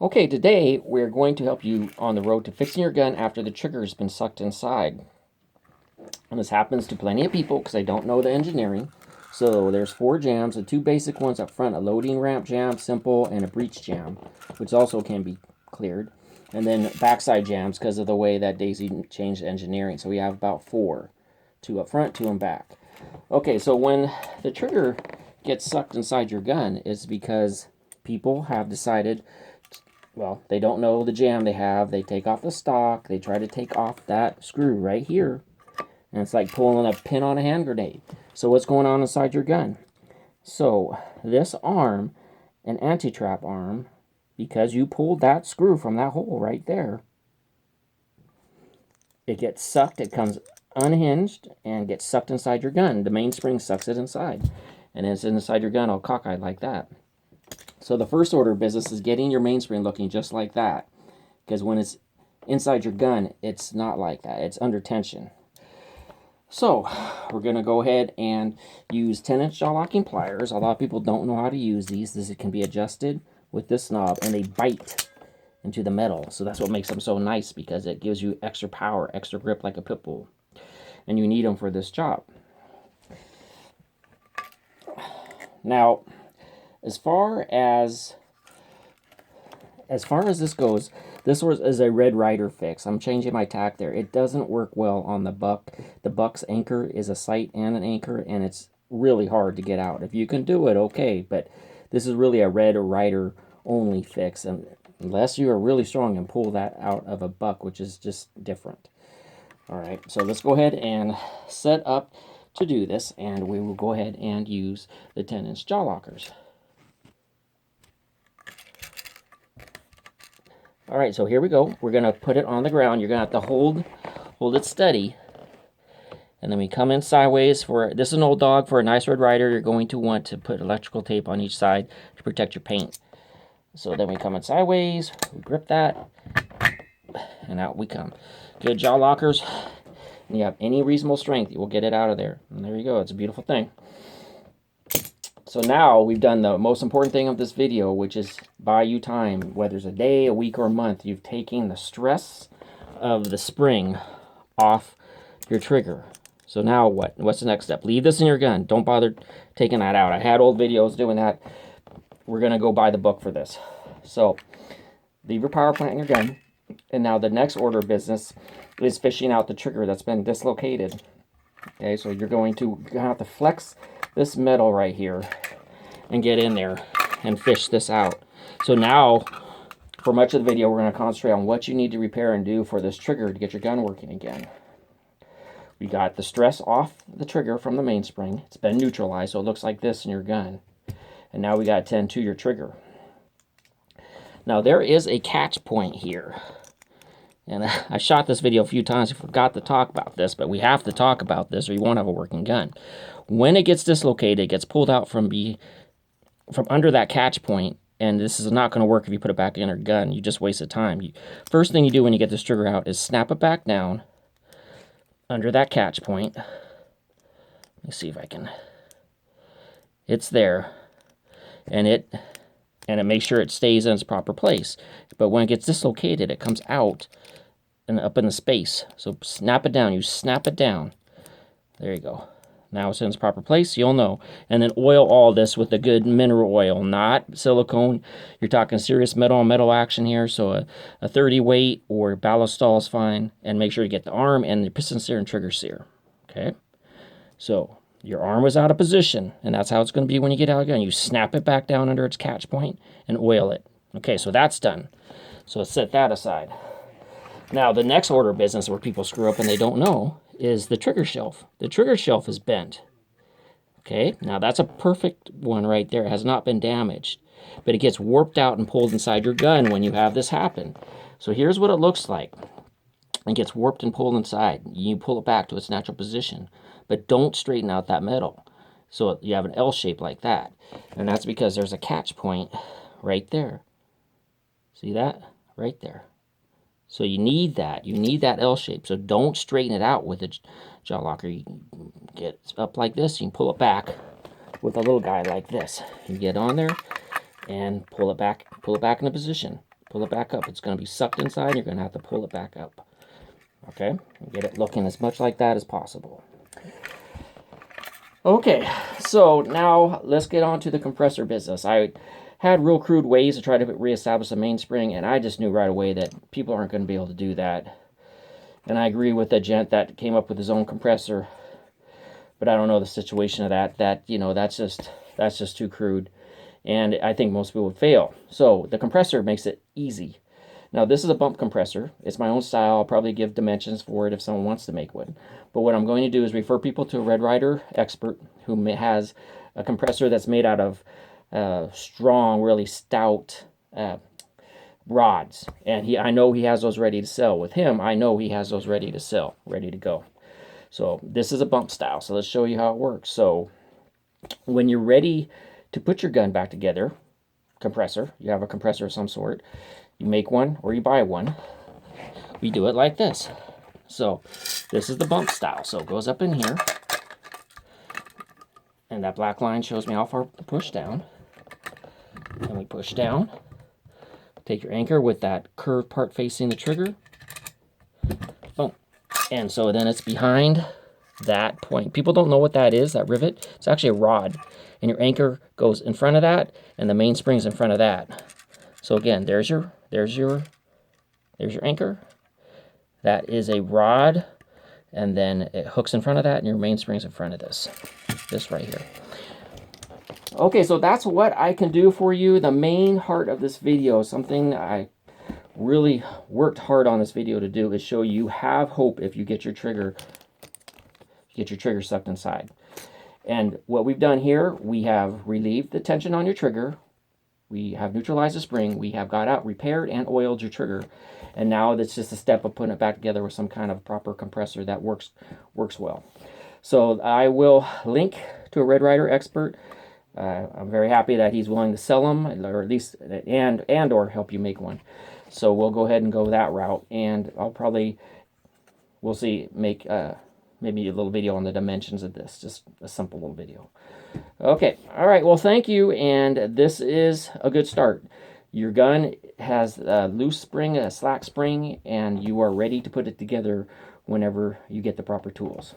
Okay, today we're going to help you on the road to fixing your gun after the trigger has been sucked inside. And this happens to plenty of people because they don't know the engineering. So there's 4 jams, the 2 basic ones up front, a loading ramp jam, simple, and a breech jam, which also can be cleared. And then backside jams because of the way that Daisy changed engineering. So we have about 4, 2 up front, 2 in back. Okay, so when the trigger gets sucked inside your gun, it's because people have decided, well, they don't know the jam they have. They take off the stock. They try to take off that screw right here. And it's like pulling a pin on a hand grenade. So what's going on inside your gun? So this arm, an anti-trap arm, because you pulled that screw from that hole right there, it gets sucked. It comes unhinged and gets sucked inside your gun. The mainspring sucks it inside. And it's inside your gun all cockeyed like that. So the first order of business is getting your mainspring looking just like that. Because when it's inside your gun, it's not like that. It's under tension. So we're going to go ahead and use 10-inch jaw locking pliers. A lot of people don't know how to use these. It can be adjusted with this knob, and they bite into the metal. So that's what makes them so nice, because it gives you extra power, extra grip like a pit bull. And you need them for this job. Now, as far as this goes, this is a red Ryder Fix. I'm changing my tack there. It doesn't work well on the buck. The buck's anchor is a sight and an anchor, and it's really hard to get out. If you can do it, okay, but this is really a red Ryder only fix, and unless you are really strong and pull that out of a buck, which is just different. All right, so let's go ahead and set up to do this, and we will go ahead and use the 10-inch jaw lockers. All right, so here we go. We're going to put it on the ground. You're going to have to hold it steady. And then we come in sideways. This is an old dog. For a nice red Ryder, you're going to want to put electrical tape on each side to protect your paint. So then we come in sideways, we grip that, and out we come. Good jaw lockers. And you have any reasonable strength, you will get it out of there. And there you go. It's a beautiful thing. So now we've done the most important thing of this video, which is buy you time. Whether it's a day, a week, or a month, you've taken the stress of the spring off your trigger. So now what? What's the next step? Leave this in your gun. Don't bother taking that out. I had old videos doing that. We're going to go buy the book for this. So leave your power plant in your gun. And now the next order of business is fishing out the trigger that's been dislocated. Okay, so you're going to have to flex this metal right here and get in there and fish this out. So now, for much of the video, we're going to concentrate on what you need to repair and do for this trigger to get your gun working again. We got the stress off the trigger from the mainspring. It's been neutralized, so it looks like this in your gun. And now we got to tend to your trigger. Now there is a catch point here. And I shot this video a few times. I forgot to talk about this, but we have to talk about this or you won't have a working gun. When it gets dislocated, it gets pulled out from under that catch point, and this is not going to work if you put it back in your gun. You just wasted time. First thing you do when you get this trigger out is snap it back down under that catch point. Let me see if I can. It's there, and it makes sure it stays in its proper place. But when it gets dislocated, it comes out and up in the space. So snap it down. You snap it down. There you go. Now it's in its proper place, you'll know. And then oil all this with a good mineral oil, not silicone. You're talking serious metal on metal action here, so a 30 weight or ballistol is fine. And make sure you get the arm and the piston sear and trigger sear. Okay? So your arm was out of position, and that's how it's going to be when you get out again. You snap it back down under its catch point and oil it. Okay, so that's done. So let's set that aside. Now, the next order of business where people screw up and they don't know is the trigger shelf. The trigger shelf is bent. Okay, now that's a perfect one right there. It has not been damaged. But it gets warped out and pulled inside your gun when you have this happen. So here's what it looks like. It gets warped and pulled inside. You pull it back to its natural position. But don't straighten out that metal. So you have an L shape like that. And that's because there's a catch point right there. See that? Right there. So you need that. You need that L shape. So don't straighten it out with a jaw locker. You can get up like this. You can pull it back with a little guy like this. You get on there and pull it back into position. Pull it back up. It's going to be sucked inside. You're going to have to pull it back up. Okay? Get it looking as much like that as possible. Okay, so now let's get on to the compressor business. I had real crude ways to try to reestablish the mainspring, and I just knew right away that people aren't going to be able to do that. And I agree with the gent that came up with his own compressor, but I don't know the situation of that. That's just too crude, and I think most people would fail. So the compressor makes it easy. Now, this is a bump compressor. It's my own style. I'll probably give dimensions for it if someone wants to make one. But what I'm going to do is refer people to a Red Ryder expert who has a compressor that's made out of strong, really stout rods. And I know he has those ready to sell. With him, I know he has those ready to sell, ready to go. So this is a bump style. So let's show you how it works. So when you're ready to put your gun back together, compressor, you have a compressor of some sort, you make one or you buy one. We do it like this. So this is the bump style. So it goes up in here. And that black line shows me how far to push down. And we push down. Take your anchor with that curved part facing the trigger. Boom. And so then it's behind that point. People don't know what that is, that rivet. It's actually a rod. And your anchor goes in front of that, and the mainspring's in front of that. So again, there's your anchor. That is a rod, and then it hooks in front of that, and your mainspring's in front of this right here. Okay, so that's what I can do for you. The main heart of this video, something I really worked hard on this video to do, is show you have hope if you get your trigger sucked inside. And what we've done here, we have relieved the tension on your trigger. We have neutralized the spring. We have got out, repaired, and oiled your trigger. And now it's just a step of putting it back together with some kind of proper compressor that works well. So I will link to a Red Ryder expert. I'm very happy that he's willing to sell them, or at least and or help you make one. So we'll go ahead and go that route. And we'll see, make maybe a little video on the dimensions of this, just a simple little video. Okay, all right, well, thank you, and this is a good start. Your gun has a loose spring, a slack spring, and you are ready to put it together whenever you get the proper tools.